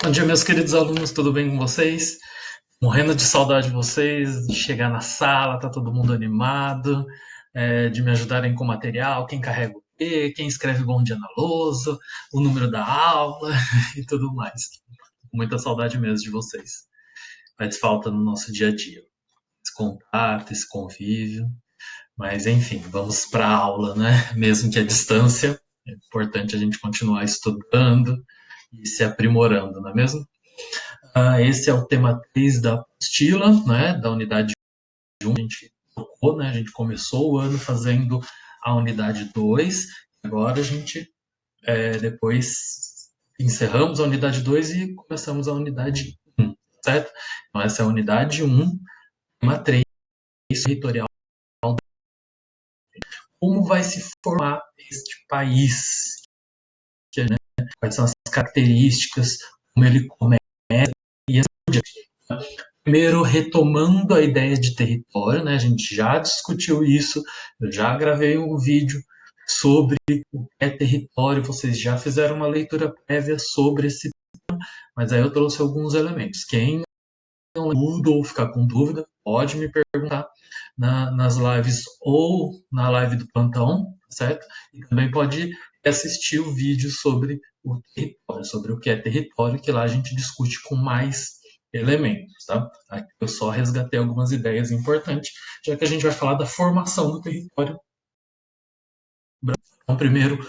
Bom dia, meus queridos alunos, tudo bem com vocês? Morrendo de saudade de vocês, de chegar na sala, tá todo mundo animado, de me ajudarem com o material, quem carrega o quê, quem escreve bom dia na lousa, o número da aula e tudo mais. Muita saudade mesmo de vocês. Faz falta no nosso dia a dia. Esse contato, esse convívio. Mas enfim, vamos para a aula, né? Mesmo que à distância, é importante a gente continuar estudando e se aprimorando, não é mesmo? Esse é o tema 3 da apostila, né, da unidade 1. A gente tocou, né, a gente começou o ano fazendo a unidade 2. Agora a gente, depois, encerramos a unidade 2 e começamos a unidade 1, certo? Então, essa é a unidade 1, tema 3, territorial. Como vai se formar este país? Né? Quais são as características, como ele começa e assim por diante. Primeiro, retomando a ideia de território, né? A gente já discutiu isso, eu já gravei um vídeo sobre o que é território, vocês já fizeram uma leitura prévia sobre esse tema, mas aí eu trouxe alguns elementos. Quem não lembra ou ficar com dúvida, pode me perguntar nas lives ou na live do plantão, certo? E também pode assistir o vídeo sobre o território, sobre o que é território, que lá a gente discute com mais elementos, tá? Aqui eu só resgatei algumas ideias importantes, já que a gente vai falar da formação do território. Então, primeiro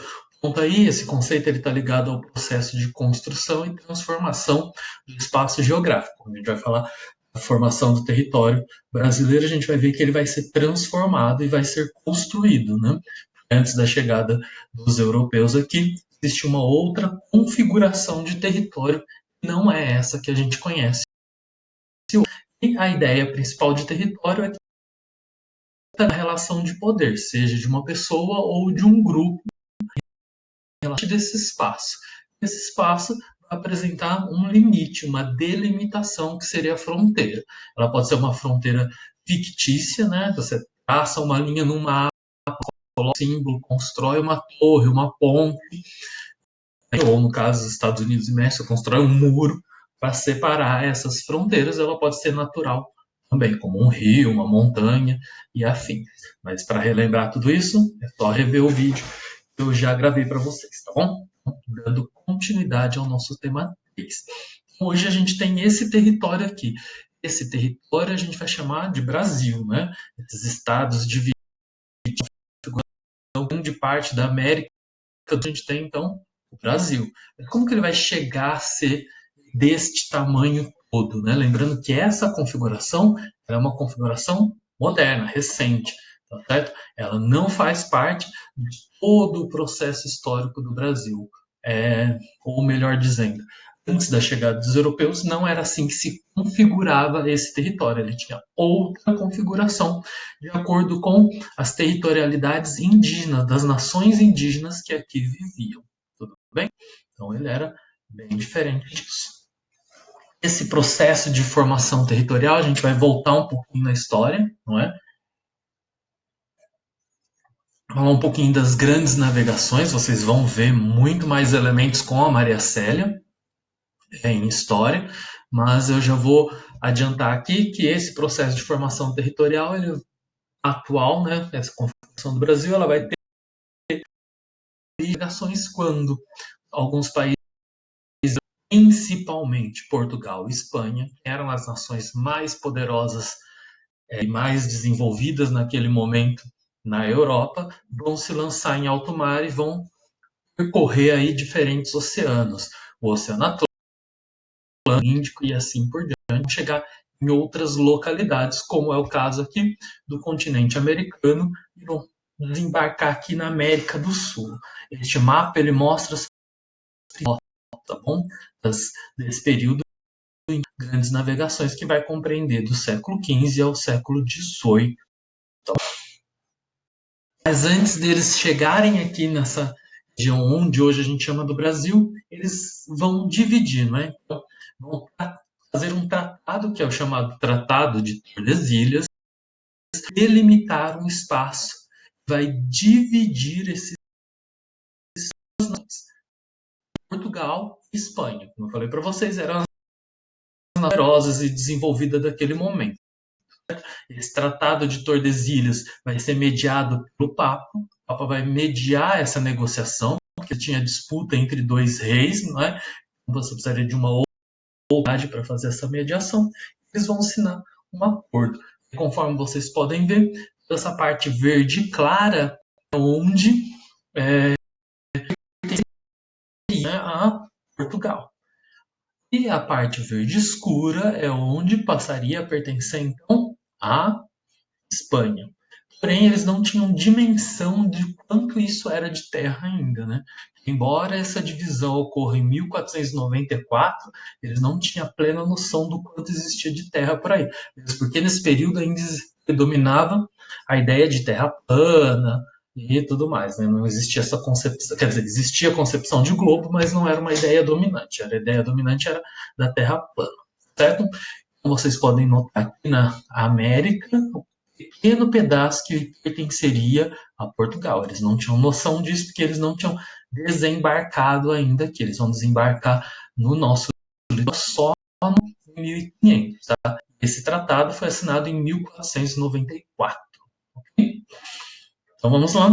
ponto aí, esse conceito está ligado ao processo de construção e transformação do espaço geográfico. Quando a gente vai falar da formação do território brasileiro, a gente vai ver que ele vai ser transformado e vai ser construído, né? Antes da chegada dos europeus aqui, existe uma outra configuração de território que não é essa que a gente conhece. E a ideia principal de território é que está na relação de poder, seja de uma pessoa ou de um grupo, desse espaço. Esse espaço vai apresentar um limite, uma delimitação, que seria a fronteira. Ela pode ser uma fronteira fictícia, né? Você traça uma linha num mapa, coloca um símbolo, constrói uma torre, uma ponte, ou no caso dos Estados Unidos e México, constrói um muro para separar essas fronteiras. Ela pode ser natural também, como um rio, uma montanha e afim. Mas para relembrar tudo isso, é só rever o vídeo que eu já gravei para vocês, tá bom? Dando continuidade ao nosso tema 3. Hoje a gente tem esse território aqui. Esse território a gente vai chamar de Brasil, né? Esses estados divididos em grande parte da América, a gente tem então o Brasil. Como que ele vai chegar a ser deste tamanho todo, né? Lembrando que essa configuração é uma configuração moderna, recente, tá certo? Ela não faz parte de todo o processo histórico do Brasil, ou melhor dizendo, antes da chegada dos europeus, não era assim que se configurava esse território. Ele tinha outra configuração, de acordo com as territorialidades indígenas, das nações indígenas que aqui viviam. Tudo bem? Então ele era bem diferente disso. Esse processo de formação territorial, a gente vai voltar um pouquinho na história, não é? Falar um pouquinho das grandes navegações, vocês vão ver muito mais elementos com a Maria Célia, em história, mas eu já vou adiantar aqui que esse processo de formação territorial, ele, atual, né, essa configuração do Brasil, ela vai ter navegações quando alguns países, principalmente Portugal e Espanha, que eram as nações mais poderosas e mais desenvolvidas naquele momento na Europa, vão se lançar em alto mar e vão percorrer aí diferentes oceanos, o Oceano Atlântico, Índico e assim por diante, chegar em outras localidades, como é o caso aqui do continente americano, e vão desembarcar aqui na América do Sul. Este mapa ele mostra as, tá bom? Desse período em grandes navegações que vai compreender do século XV ao século XVIII. Mas antes deles chegarem aqui nessa região onde hoje a gente chama do Brasil, eles vão dividir, né? Então, vão fazer um tratado, que é o chamado Tratado de Tordesilhas, delimitar um espaço, vai dividir esses. Portugal e Espanha. Como eu falei para vocês, eram as poderosas e desenvolvidas daquele momento. Esse Tratado de Tordesilhas vai ser mediado pelo Papa. O Papa vai mediar essa negociação, porque tinha disputa entre dois reis, não é? Você precisaria de uma outra para fazer essa mediação. Eles vão assinar um acordo. Conforme vocês podem ver, essa parte verde clara é onde ia a Portugal. E a parte verde escura é onde passaria a pertencer, então, à Espanha. Porém, eles não tinham dimensão de quanto isso era de terra ainda, né? Embora essa divisão ocorra em 1494, eles não tinham plena noção do quanto existia de terra por aí. Porque nesse período ainda predominava a ideia de terra plana e tudo mais, né? Não existia essa concepção, quer dizer, existia a concepção de globo, mas não era uma ideia dominante. A ideia dominante era da terra plana, certo? Então, vocês podem notar que na América, pequeno pedaço que pertenceria a Portugal. Eles não tinham noção disso porque eles não tinham desembarcado ainda aqui. Eles vão desembarcar no nosso litoral só em 1500. Tá? Esse tratado foi assinado em 1494. Okay? Então vamos lá.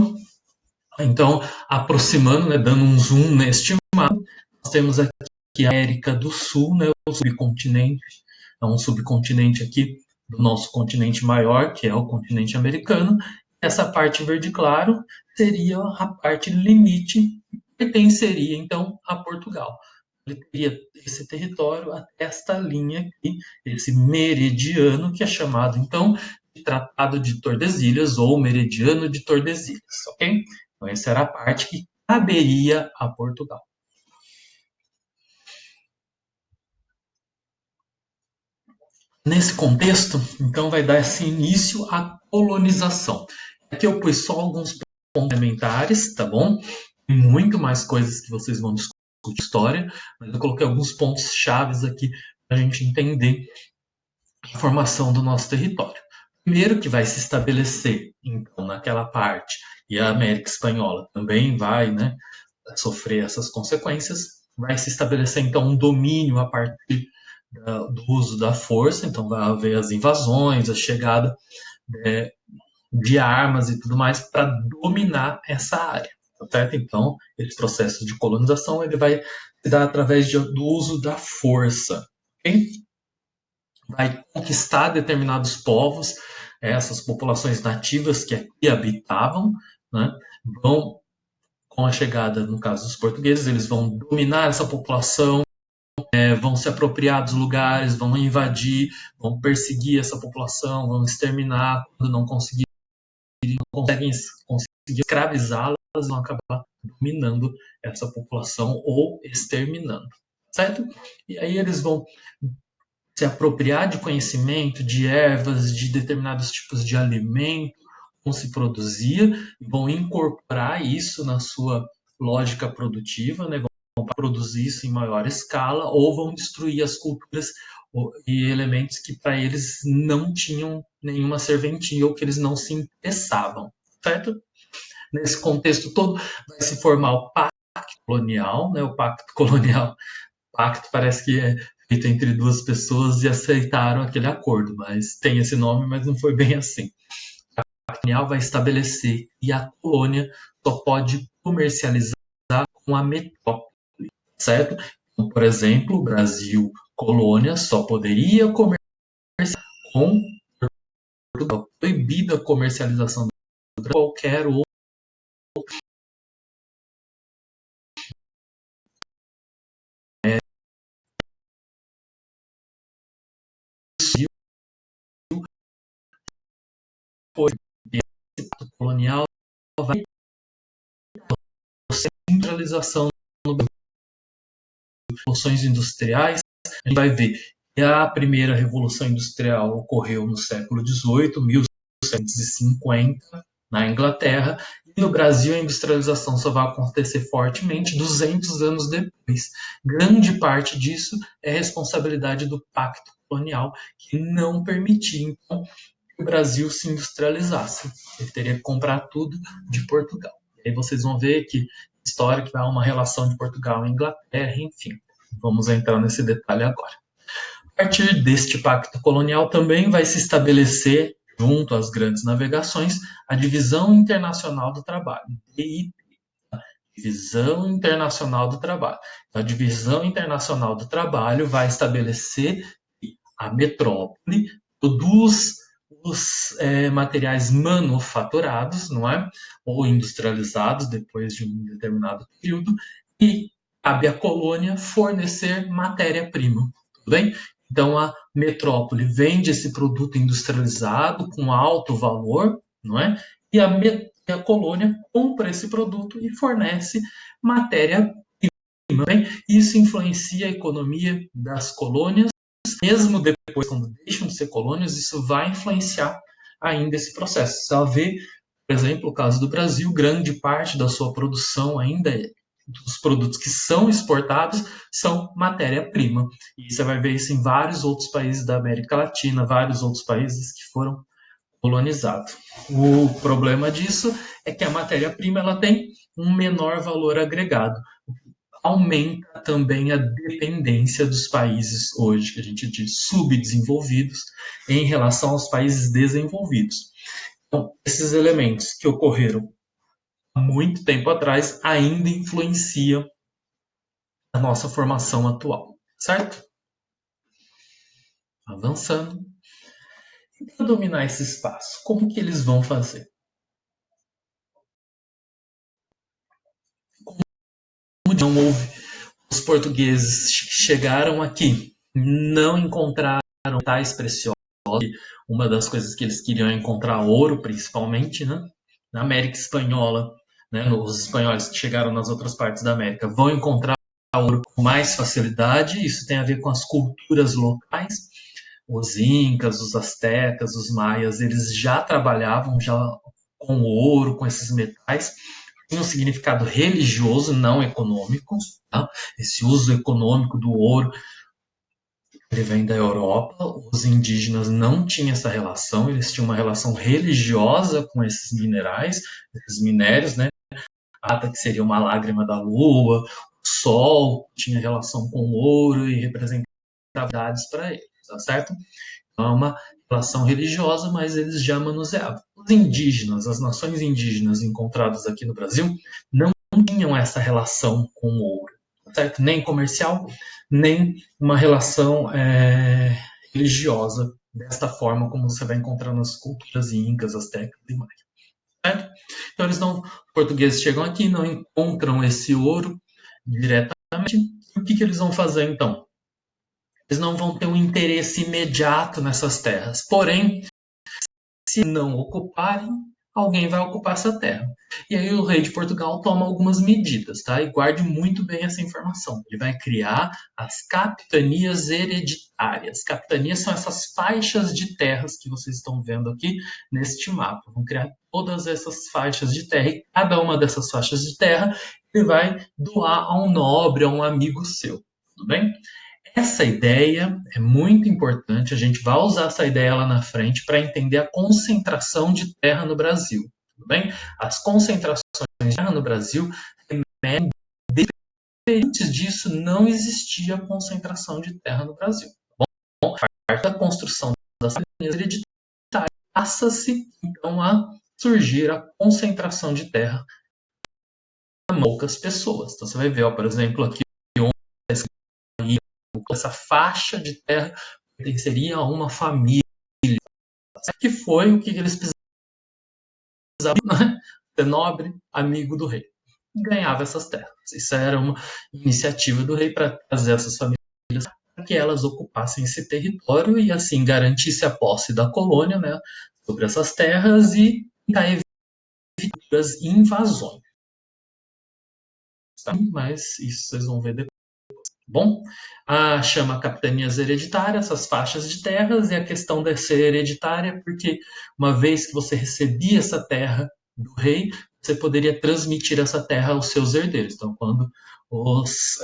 Então, aproximando, né, dando um zoom neste mapa, nós temos aqui a América do Sul, né, o subcontinente. É um subcontinente aqui do nosso continente maior, que é o continente americano. Essa parte verde claro seria a parte limite que pertenceria, então, a Portugal. Ele teria esse território até esta linha aqui, esse meridiano, que é chamado, então, de Tratado de Tordesilhas ou Meridiano de Tordesilhas, ok? Então, essa era a parte que caberia a Portugal. Nesse contexto, então, vai dar esse início à colonização. Aqui eu pus só alguns pontos complementares, tá bom? Tem muito mais coisas que vocês vão discutir história, mas eu coloquei alguns pontos chaves aqui para a gente entender a formação do nosso território. Primeiro que vai se estabelecer, então, naquela parte, e a América Espanhola também vai, né, sofrer essas consequências, vai se estabelecer, então, um domínio a partir do uso da força, então vai haver as invasões, a chegada é, de armas e tudo mais para dominar essa área, tá certo? Então, esse processo de colonização ele vai se dar através do uso da força, ok? Vai conquistar determinados povos, essas populações nativas que aqui habitavam, né? Vão, com a chegada, no caso dos portugueses, eles vão dominar essa população, vão se apropriar dos lugares, vão invadir, vão perseguir essa população, vão exterminar quando não conseguirem, não conseguir escravizá-las, vão acabar dominando essa população ou exterminando, certo? E aí eles vão se apropriar de conhecimento, de ervas, de determinados tipos de alimento, como se produzia, vão incorporar isso na sua lógica produtiva, né? Vão produzir isso em maior escala, ou vão destruir as culturas e elementos que para eles não tinham nenhuma serventia ou que eles não se interessavam, certo? Nesse contexto todo, vai se formar o pacto colonial, né? O pacto colonial, pacto parece que é feito entre duas pessoas e aceitaram aquele acordo, mas tem esse nome, mas não foi bem assim. O pacto colonial vai estabelecer que a colônia só pode comercializar com a metrópole, certo? Então, por exemplo, o Brasil, colônia, só poderia comerciar com Portugal, proibida a comercialização de qualquer outro colonial, vai centralização das revoluções industriais. A gente vai ver que a primeira revolução industrial ocorreu no século XVIII, 1750, na Inglaterra, e no Brasil a industrialização só vai acontecer fortemente 200 anos depois. Grande parte disso é responsabilidade do Pacto Colonial, que não permitia, então, que o Brasil se industrializasse. Ele teria que comprar tudo de Portugal. E aí vocês vão ver que história que há uma relação de Portugal e Inglaterra, enfim. Vamos entrar nesse detalhe agora. A partir deste pacto colonial também vai se estabelecer, junto às grandes navegações, a Divisão Internacional do Trabalho, DIT, Divisão Internacional do Trabalho. A Divisão Internacional do Trabalho vai estabelecer que a metrópole produz os materiais manufaturados, não é? Ou industrializados depois de um determinado período, e cabe à colônia fornecer matéria-prima, tudo bem? Então a metrópole vende esse produto industrializado com alto valor, não é? E a colônia compra esse produto e fornece matéria-prima. Isso influencia a economia das colônias, mesmo depois, quando deixam de ser colônias, isso vai influenciar ainda esse processo. Você vê, por exemplo, o caso do Brasil, grande parte da sua produção ainda dos produtos que são exportados são matéria-prima. E você vai ver isso em vários outros países da América Latina, vários outros países que foram colonizados. O problema disso é que a matéria-prima ela tem um menor valor agregado. Aumenta também a dependência dos países hoje, que a gente diz subdesenvolvidos, em relação aos países desenvolvidos. Então, esses elementos que ocorreram há muito tempo atrás ainda influenciam a nossa formação atual, certo? Avançando. E para dominar esse espaço, como que eles vão fazer? Como não houve, os portugueses chegaram aqui, não encontraram tais preciosos. Uma das coisas que eles queriam é encontrar ouro, principalmente, né? Na América Espanhola, né? Os espanhóis que chegaram nas outras partes da América vão encontrar ouro com mais facilidade. Isso tem a ver com as culturas locais. Os incas, os astecas, os maias, eles já trabalhavam já com ouro, com esses metais. Tem um significado religioso, não econômico. Tá? Esse uso econômico do ouro ele vem da Europa. Os indígenas não tinham essa relação, eles tinham uma relação religiosa com esses minerais, esses minérios, né? A ata que seria uma lágrima da lua, o sol tinha relação com o ouro e representava dados para eles, tá certo? Então é uma relação religiosa, mas eles já manuseavam. Os indígenas, as nações indígenas encontradas aqui no Brasil, não tinham essa relação com o ouro, certo? Nem comercial, nem uma relação religiosa, desta forma como você vai encontrar nas culturas incas, astecas e mais. Certo? Então eles não, os portugueses chegam aqui, não encontram esse ouro diretamente. E o que eles vão fazer então? Eles não vão ter um interesse imediato nessas terras. Porém, se não ocuparem, alguém vai ocupar essa terra. E aí o rei de Portugal toma algumas medidas, tá? E guarde muito bem essa informação. Ele vai criar as capitanias hereditárias. Capitanias são essas faixas de terras que vocês estão vendo aqui neste mapa. Vão criar todas essas faixas de terra e cada uma dessas faixas de terra ele vai doar a um nobre, a um amigo seu. Tudo bem? Essa ideia é muito importante, a gente vai usar essa ideia lá na frente para entender a concentração de terra no Brasil, tudo bem? As concentrações de terra no Brasil remetem antes disso não existia concentração de terra no Brasil. Bom, a parte da construção das linhas hereditárias passa-se então a surgir a concentração de terra a poucas pessoas. Então você vai ver, ó, por exemplo, aqui essa faixa de terra pertenceria a uma família. Que foi o que eles precisavam, né? Ser nobre, amigo do rei. Ganhava essas terras. Isso era uma iniciativa do rei para trazer essas famílias para que elas ocupassem esse território e assim garantisse a posse da colônia, né, sobre essas terras e evitar as invasões. Tá? Mas isso vocês vão ver depois. Bom, chama capitanias hereditárias, essas faixas de terras, e a questão de ser hereditária, porque uma vez que você recebia essa terra do rei, você poderia transmitir essa terra aos seus herdeiros. Então, quando os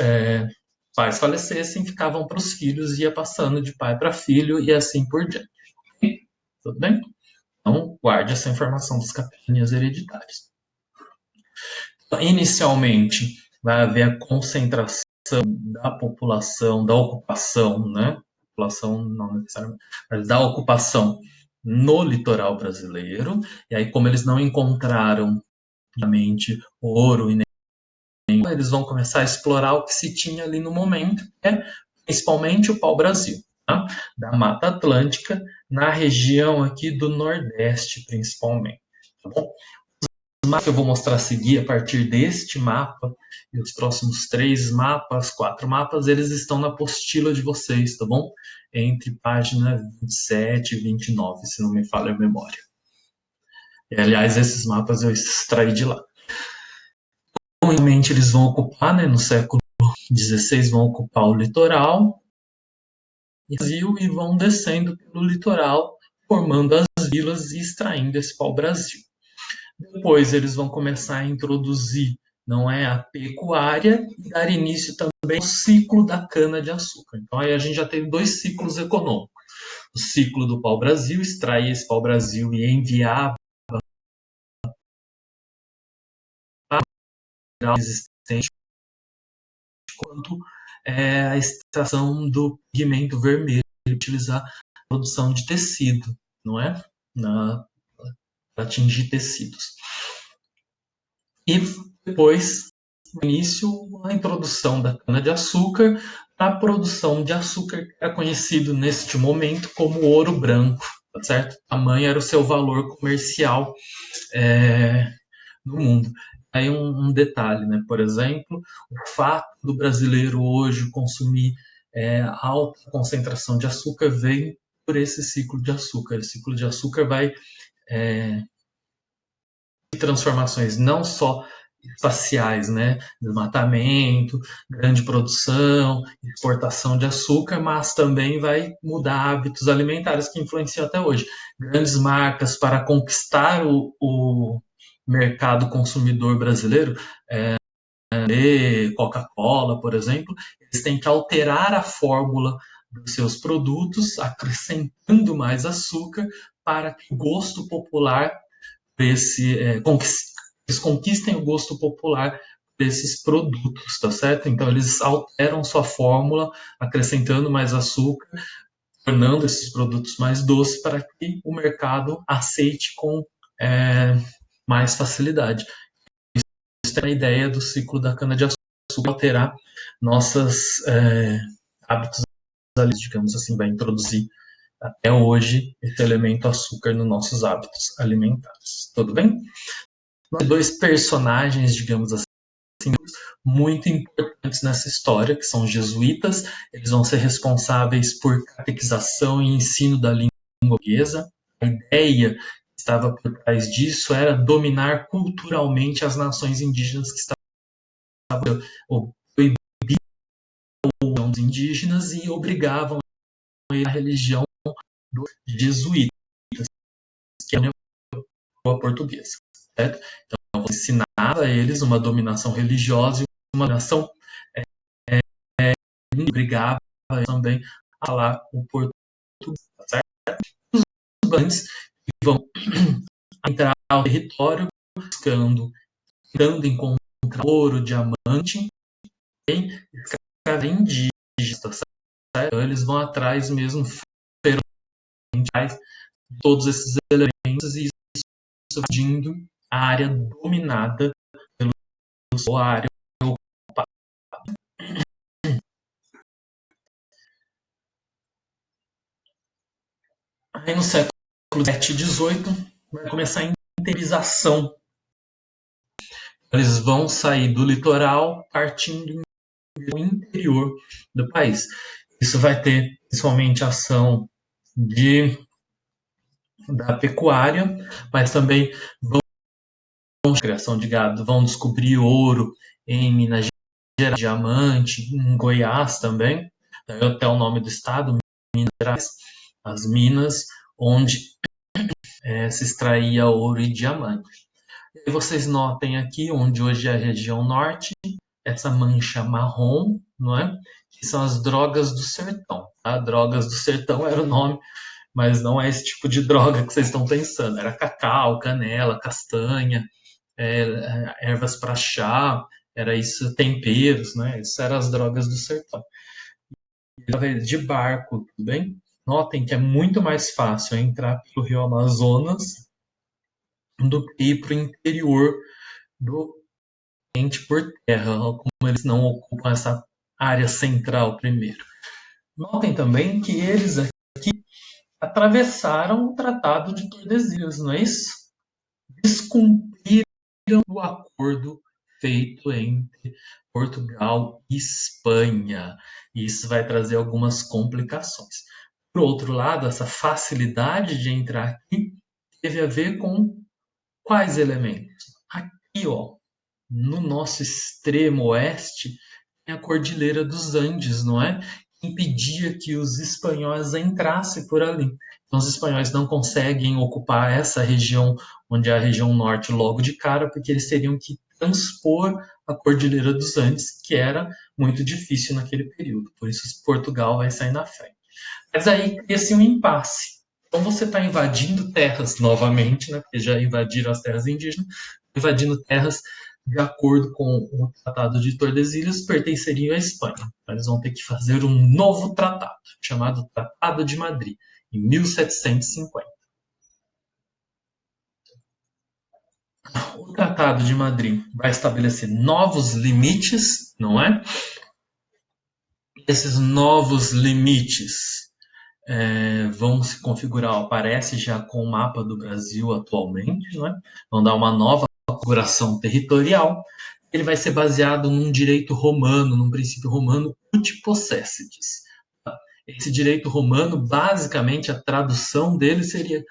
pais falecessem, ficavam para os filhos, ia passando de pai para filho e assim por diante. Tudo bem? Então, guarde essa informação das capitanias hereditárias. Inicialmente, vai haver a concentração da população, da ocupação, né? População não necessariamente, mas da ocupação no litoral brasileiro. E aí, como eles não encontraram realmente ouro e nem, eles vão começar a explorar o que se tinha ali no momento, que é principalmente o pau-brasil, tá? Da Mata Atlântica, na região aqui do Nordeste, principalmente. Tá bom? O mapa que eu vou mostrar a seguir, a partir deste mapa, e os próximos 3 mapas, 4 mapas, eles estão na apostila de vocês, tá bom? Entre página 27 e 29, se não me falha a memória. E, aliás, esses mapas eu extraí de lá. Realmente eles vão ocupar, né, no século XVI, vão ocupar o litoral e vão descendo pelo litoral, formando as vilas e extraindo esse pau-brasil. Depois eles vão começar a introduzir, não é, a pecuária e dar início também ao ciclo da cana-de-açúcar. Então aí a gente já teve 2 ciclos econômicos. O ciclo do pau-brasil, extrair esse pau-brasil e enviar para o existente, quanto a extração do pigmento vermelho, utilizar a produção de tecido, não é? Para atingir tecidos. E depois, no início, a introdução da cana-de-açúcar, a produção de açúcar, que era conhecido neste momento como ouro branco, tá certo? Tamanho era o seu valor comercial no mundo. Aí um detalhe, né? Por exemplo, o fato do brasileiro hoje consumir alta concentração de açúcar vem por esse ciclo de açúcar. O ciclo de açúcar vai transformações não só espaciais, né, desmatamento, grande produção, exportação de açúcar, mas também vai mudar hábitos alimentares que influenciam até hoje. Grandes marcas para conquistar o mercado consumidor brasileiro, Coca-Cola, por exemplo, eles têm que alterar a fórmula dos seus produtos, acrescentando mais açúcar para que o gosto popular eles conquistem o gosto popular desses produtos, tá certo? Então eles alteram sua fórmula, acrescentando mais açúcar, tornando esses produtos mais doces para que o mercado aceite com mais facilidade. Isso é a ideia do ciclo da cana-de-açúcar, alterar nossos hábitos, digamos assim, vai introduzir até hoje esse elemento açúcar nos nossos hábitos alimentares. Tudo bem? Nós 2 personagens, digamos assim, muito importantes nessa história, que são os jesuítas. Eles vão ser responsáveis por catequização e ensino da língua portuguesa. A ideia que estava por trás disso era dominar culturalmente as nações indígenas que estavam proibindo os indígenas e obrigavam a religião dos jesuítas, que é a língua portuguesa. Certo? Então, ensinava a eles uma dominação religiosa e uma dominação obrigava também a falar o português. Certo? Os bandidos vão entrar ao território buscando, tentando encontrar ouro, diamante e escravos indígenas. Certo? Então, eles vão atrás mesmo ferozmente de todos esses elementos e isso invadindo a área dominada pelo a área ocupada. Aí no século XVII e XVIII vai começar a interiorização. Eles vão sair do litoral partindo do interior do país. Isso vai ter principalmente ação da pecuária, mas também vão criação de gado, vão descobrir ouro em Minas Gerais, diamante, em Goiás também, até o nome do estado, Minas Gerais, as minas onde se extraía ouro e diamante. E vocês notem aqui, onde hoje é a região norte, essa mancha marrom, não é? Que são as drogas do sertão. Tá? Drogas do sertão era o nome, mas não é esse tipo de droga que vocês estão pensando. Era cacau, canela, castanha, ervas para chá, era isso, temperos, né? Essas eram as drogas do sertão. De barco, tudo bem? Notem que é muito mais fácil entrar pelo Rio Amazonas do que ir para o interior do Oriente por terra, como eles não ocupam essa área central primeiro. Notem também que eles atravessaram o Tratado de Tordesilhas, não é isso? Descumpriram o acordo feito entre Portugal e Espanha. Isso vai trazer algumas complicações. Por outro lado, essa facilidade de entrar aqui teve a ver com quais elementos? Aqui, ó, no nosso extremo oeste, tem a Cordilheira dos Andes, não é? Que impedia que os espanhóis entrassem por ali. Então, os espanhóis não conseguem ocupar essa região, onde é a região norte, logo de cara, porque eles teriam que transpor a Cordilheira dos Andes, que era muito difícil naquele período. Por isso, Portugal vai sair na frente. Mas aí cria-se um impasse. Então você está invadindo terras novamente, né, porque já invadiram as terras indígenas, invadindo terras de acordo com o Tratado de Tordesilhas, pertenceriam à Espanha. Então, eles vão ter que fazer um novo tratado, chamado Tratado de Madrid, em 1750. O Tratado de Madrid vai estabelecer novos limites, não é? Esses novos limites vão se configurar, aparece já com o mapa do Brasil atualmente, né? Vão dar uma nova configuração territorial. Ele vai ser baseado num direito romano, num princípio romano ut possessidis. Esse direito romano, basicamente, a tradução dele seria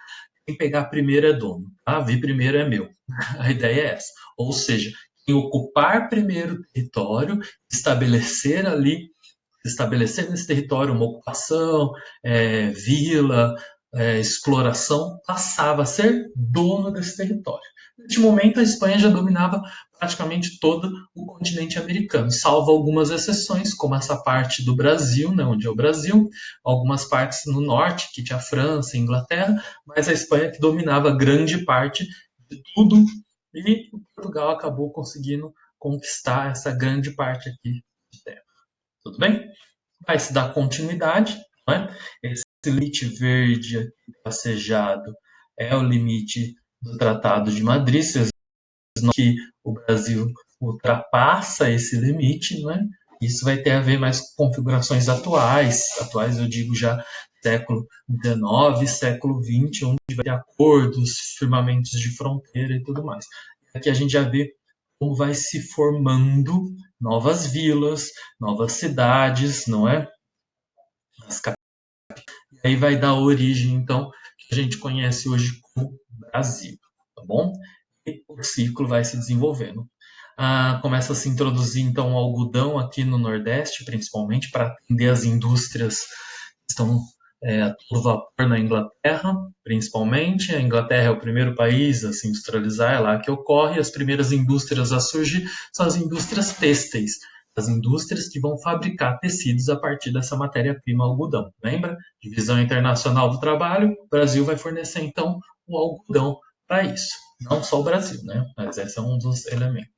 quem pegar primeiro é dono, tá? Vir primeiro é meu. A ideia é essa. Ou seja, quem ocupar primeiro o território, estabelecer ali estabelecer nesse território uma ocupação, vila, exploração, passava a ser dono desse território. Neste momento, a Espanha já dominava praticamente todo o continente americano, salvo algumas exceções, como essa parte do Brasil, né, onde é o Brasil, algumas partes no norte, que tinha a França, a Inglaterra, mas a Espanha que dominava grande parte de tudo, e Portugal acabou conseguindo conquistar essa grande parte aqui de terra. Tudo bem? Vai se dar continuidade, né? Esse limite verde passejado é o limite do Tratado de Madrid, que o Brasil ultrapassa esse limite, né? Isso vai ter a ver mais com configurações atuais eu digo já século XIX, século XX, onde vai ter acordos, firmamentos de fronteira e tudo mais. Aqui a gente já vê como vai se formando novas vilas, novas cidades, não é? As e aí vai dar origem, então, que a gente conhece hoje como Brasil, tá bom? E o ciclo vai se desenvolvendo. Começa a se introduzir, então, o algodão aqui no Nordeste, principalmente, para atender as indústrias que estão a todo vapor na Inglaterra, principalmente. A Inglaterra é o primeiro país a se industrializar, é lá que ocorre. As primeiras indústrias a surgir são as indústrias têxteis, as indústrias que vão fabricar tecidos a partir dessa matéria-prima algodão. Lembra? Divisão Internacional do Trabalho, o Brasil vai fornecer, então, o algodão para isso. Não só o Brasil, né? Mas esse é um dos elementos.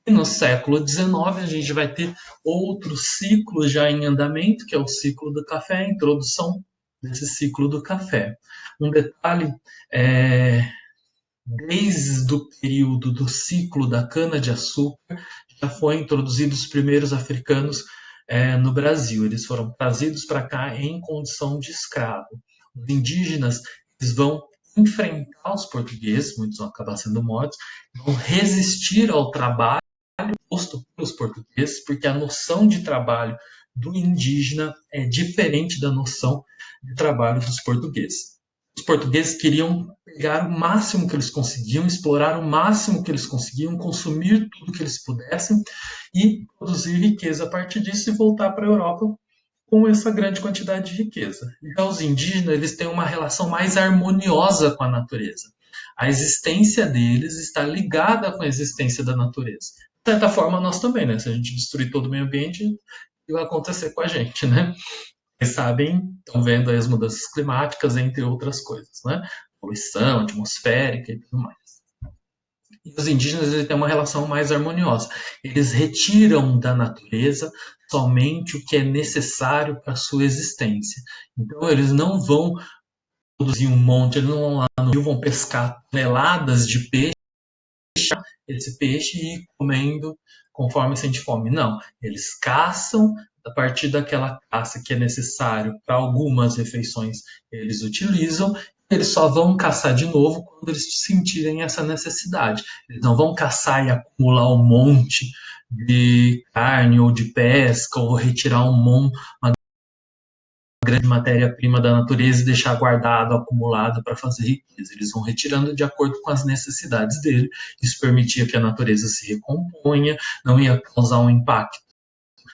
E no século XIX a gente vai ter outro ciclo já em andamento, que é o ciclo do café, a introdução desse ciclo do café. Um detalhe desde o período do ciclo da cana-de-açúcar, já foram introduzidos os primeiros africanos no Brasil. Eles foram trazidos para cá em condição de escravo. Os indígenas eles vão enfrentar os portugueses, muitos vão acabar sendo mortos, vão resistir ao trabalho posto pelos portugueses, porque a noção de trabalho do indígena é diferente da noção de trabalho dos portugueses. Os portugueses queriam pegar o máximo que eles conseguiam, explorar o máximo que eles conseguiam, consumir tudo que eles pudessem e produzir riqueza a partir disso e voltar para a Europa com essa grande quantidade de riqueza. Então, os indígenas eles têm uma relação mais harmoniosa com a natureza. A existência deles está ligada com a existência da natureza. De certa forma, nós também, né? Se a gente destruir todo o meio ambiente, o que vai acontecer com a gente, né? Vocês sabem, estão vendo aí as mudanças climáticas, entre outras coisas, né? Poluição atmosférica e tudo mais. E os indígenas eles têm uma relação mais harmoniosa. Eles retiram da natureza somente o que é necessário para a sua existência. Então, eles não vão produzir um monte, eles não vão lá no rio, vão pescar toneladas de peixe, esse peixe e ir comendo conforme sente fome. Não, eles caçam a partir daquela caça que é necessário para algumas refeições, eles utilizam. Eles só vão caçar de novo quando eles sentirem essa necessidade. Eles não vão caçar e acumular um monte de carne ou de pesca ou retirar uma grande matéria-prima da natureza e deixar guardado, acumulado para fazer riqueza. Eles vão retirando de acordo com as necessidades dele. Isso permitia que a natureza se recomponha, não ia causar um impacto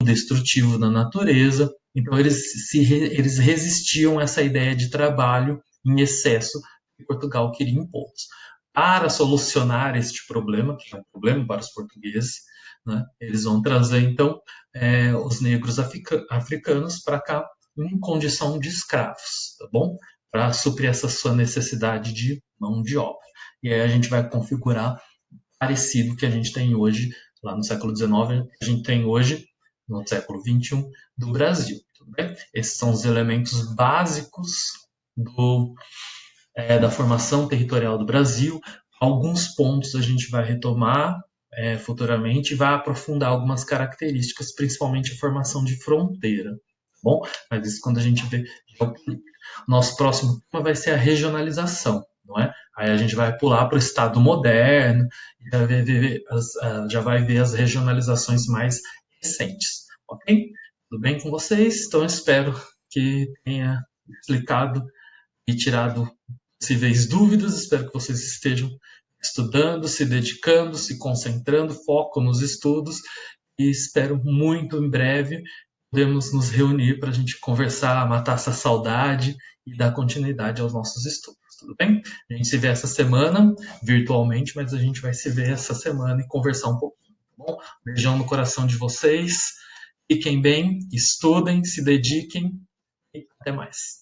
destrutivo na natureza. Então eles resistiam a essa ideia de trabalho em excesso que Portugal queria impor. Para solucionar este problema, que é um problema para os portugueses, né, eles vão trazer então os negros africanos para cá em condição de escravos, tá bom? Para suprir essa sua necessidade de mão de obra. E aí a gente vai configurar parecido que a gente tem hoje, lá no século XIX, a gente tem hoje, no século XXI, do Brasil. Tudo bem? Esses são os elementos básicos da formação territorial do Brasil. Alguns pontos a gente vai retomar futuramente e vai aprofundar algumas características, principalmente a formação de fronteira. Tá bom? Mas isso quando a gente vê geopolítica. Nosso próximo tema vai ser a regionalização, não é? Aí a gente vai pular para o Estado moderno e já vai ver as regionalizações mais recentes, ok? Tudo bem com vocês? Então espero que tenha explicado e tirado possíveis dúvidas. Espero que vocês estejam estudando, se dedicando, se concentrando, foco nos estudos e espero muito em breve podemos nos reunir para a gente conversar, matar essa saudade e dar continuidade aos nossos estudos. Tudo bem? A gente se vê essa semana, virtualmente, mas a gente vai se ver essa semana e conversar um pouquinho. Tá bom? Beijão no coração de vocês. Fiquem bem, estudem, se dediquem e até mais.